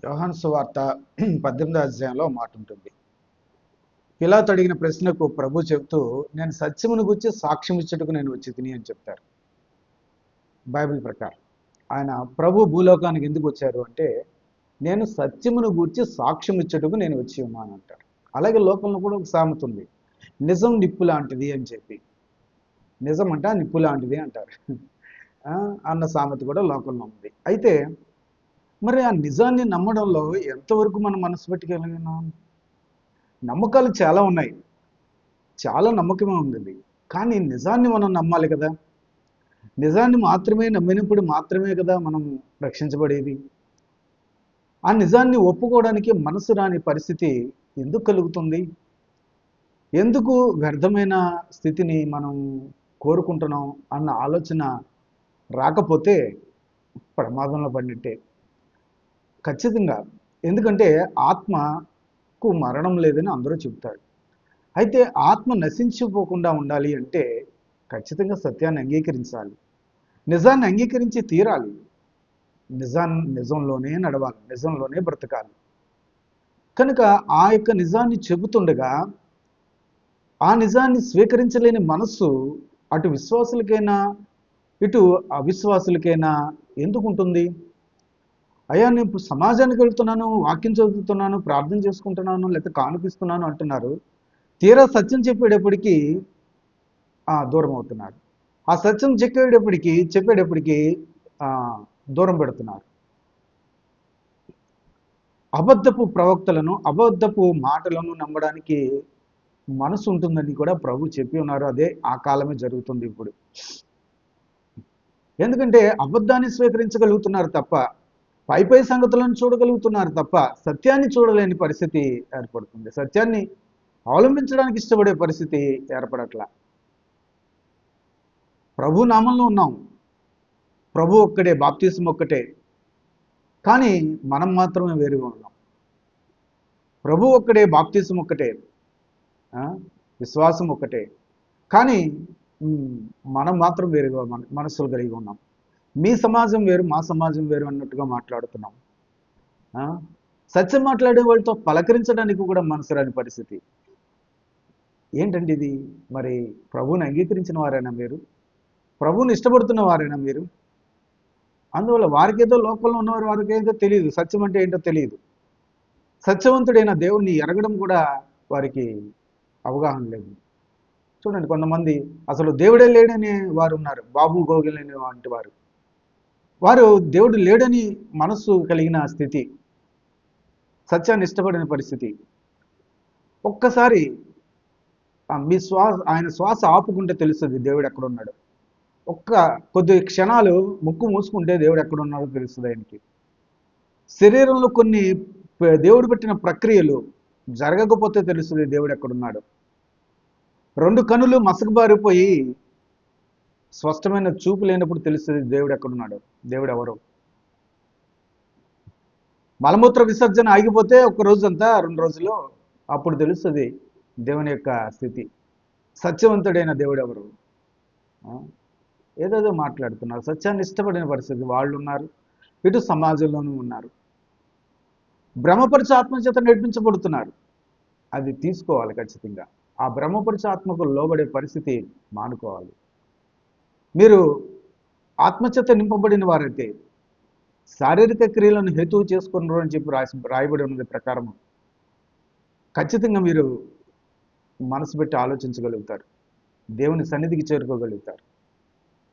యోహాను సువార్త 18వ అధ్యాయంలో ఒక మాట ఉంటుంది. పిలాతు అడిగిన ప్రశ్నకు ప్రభు చెబుతూ, నేను సత్యమును గురించి సాక్ష్యం ఇచ్చుటకు నేను వచ్చి తిని అని చెప్తారు. బైబిల్ ప్రకారం ఆయన ప్రభు భూలోకానికి ఎందుకు వచ్చారు అంటే, నేను సత్యమును గూర్చి సాక్ష్యం ఇచ్చుటకు నేను వచ్చి ఉన్నాను అంటారు. అలాగే లోకంలో కూడా ఒక సామెత ఉంది, నిజం నిప్పు లాంటిది అని చెప్పి. నిజం అంటే నిప్పు లాంటిది అంటారు. అన్న సామెత కూడా లోకంలో ఉంది. అయితే మరి ఆ నిజాన్ని నమ్మడంలో ఎంతవరకు మనం మనసు పెట్టుకెళ్ళగలిగినాం? నమ్మకాలు చాలా ఉన్నాయి, చాలా నమ్మకమే ఉంది. కానీ నిజాన్ని మనం నమ్మాలి కదా. నిజాన్ని మాత్రమే నమ్మినప్పుడు మాత్రమే కదా మనం రక్షించబడేది. ఆ నిజాన్ని ఒప్పుకోవడానికి మనసు రాని పరిస్థితి ఎందుకు కలుగుతుంది? ఎందుకు వ్యర్థమైన స్థితిని మనం కోరుకుంటున్నాం అన్న ఆలోచన రాకపోతే ప్రమాదంలో పడినట్టే ఖచ్చితంగా. ఎందుకంటే ఆత్మకు మరణం లేదని అందరూ చెబుతారు. అయితే ఆత్మ నశించిపోకుండా ఉండాలి అంటే ఖచ్చితంగా సత్యాన్ని అంగీకరించాలి, నిజాన్ని అంగీకరించి తీరాలి. నిజంలోనే నడవాలి, నిజంలోనే బ్రతకాలి. కనుక ఆ యొక్క నిజాన్ని చెబుతుండగా ఆ నిజాన్ని స్వీకరించలేని మనస్సు అటు విశ్వాసులకైనా ఇటు అవిశ్వాసులకైనా ఎందుకు ఉంటుంది? అయ్యా నేను ఇప్పుడు సమాజానికి వెళ్తున్నాను, వాక్యం చదువుతున్నాను, ప్రార్థన చేసుకుంటున్నాను, లేకపోతే కానుపిస్తున్నాను అంటున్నారు. తీరా సత్యం చెప్పేటప్పటికీ దూరం అవుతున్నారు. ఆ సత్యం చెప్పేటప్పటికి దూరం పెడుతున్నారు. అబద్ధపు ప్రవక్తలను, అబద్ధపు మాటలను నమ్మడానికి మనసు ఉంటుందని కూడా ప్రభు చెప్పి ఉన్నారు. అదే ఆ కాలమే జరుగుతుంది ఇప్పుడు. ఎందుకంటే అబద్ధాన్ని స్వీకరించగలుగుతున్నారు తప్ప, పై సంగతులను చూడగలుగుతున్నారు తప్ప సత్యాన్ని చూడలేని పరిస్థితి ఏర్పడుతుంది. సత్యాన్ని అవలంబించడానికి ఇష్టపడే పరిస్థితి ఏర్పడట్లా. ప్రభు నామంలో ఉన్నాం, ప్రభు ఒక్కడే, బాప్తిసం ఒక్కటే, కానీ మనం మాత్రమే వేరుగా ఉన్నాం. ప్రభు ఒక్కడే, బాప్తిసం ఒక్కటే, విశ్వాసం ఒక్కటే, కానీ మనం మాత్రం వేరుగా మనస్సులు కలిగి ఉన్నాం. మీ సమాజం వేరు, మా సమాజం వేరు అన్నట్టుగా మాట్లాడుతున్నాం. సత్యం మాట్లాడే వాళ్ళతో పలకరించడానికి కూడా మనసు రాని పరిస్థితి. ఏంటండి ఇది? మరి ప్రభువుని అంగీకరించిన వారైనా మీరు? ప్రభువుని ఇష్టపడుతున్న వారైనా మీరు? అందువల్ల వారికేదో లోకంలో ఉన్నవారు, వారికి ఏదో తెలియదు, సత్యం అంటే ఏంటో తెలియదు. సత్యవంతుడైన దేవుణ్ణి ఎరగడం కూడా వారికి అవగాహన లేదు. చూడండి, కొంతమంది అసలు దేవుడే లేడని వారు ఉన్నారు. బాబు గోగిలని వంటి వారు దేవుడు లేడని మనస్సు కలిగిన స్థితి, సత్యాన్ని ఇష్టపడిన పరిస్థితి. ఒక్కసారి మీ ఆయన శ్వాస ఆపుకుంటే తెలుస్తుంది దేవుడు ఎక్కడున్నాడు. కొద్ది క్షణాలు ముక్కు మూసుకుంటే దేవుడు ఎక్కడున్నాడో తెలుస్తుంది ఆయనకి. శరీరంలో కొన్ని దేవుడు పెట్టిన ప్రక్రియలు జరగకపోతే తెలుస్తుంది దేవుడు ఎక్కడున్నాడు. 2 కనులు మసకబారిపోయి స్పష్టమైన చూపు లేనప్పుడు తెలుస్తుంది దేవుడు ఎక్కడున్నాడు, దేవుడు ఎవరు. మలమూత్ర విసర్జన ఆగిపోతే 1 రోజంతా 2 రోజులు అప్పుడు తెలుస్తుంది దేవుని యొక్క స్థితి. సత్యవంతుడైన దేవుడు ఎవరు? ఏదేదో మాట్లాడుతున్నారు. సత్యాన్ని ఇష్టపడిన పరిస్థితి వాళ్ళు ఉన్నారు, ఇటు సమాజంలోనూ ఉన్నారు. భ్రమపరిచే ఆత్మచేత నడిపించబడుతున్నారు. అది తీసుకోవాలి ఖచ్చితంగా. ఆ భ్రమపరిచే ఆత్మకు లోబడే పరిస్థితి మానుకోవాలి. మీరు ఆత్మచేత నింపబడిన వారైతే శారీరక క్రియలను హేతువు చేసుకున్నారు అని చెప్పి రాయబడి ఉన్నది ప్రకారం ఖచ్చితంగా మీరు మనసు పెట్టి ఆలోచించగలుగుతారు, దేవుని సన్నిధికి చేరుకోగలుగుతారు.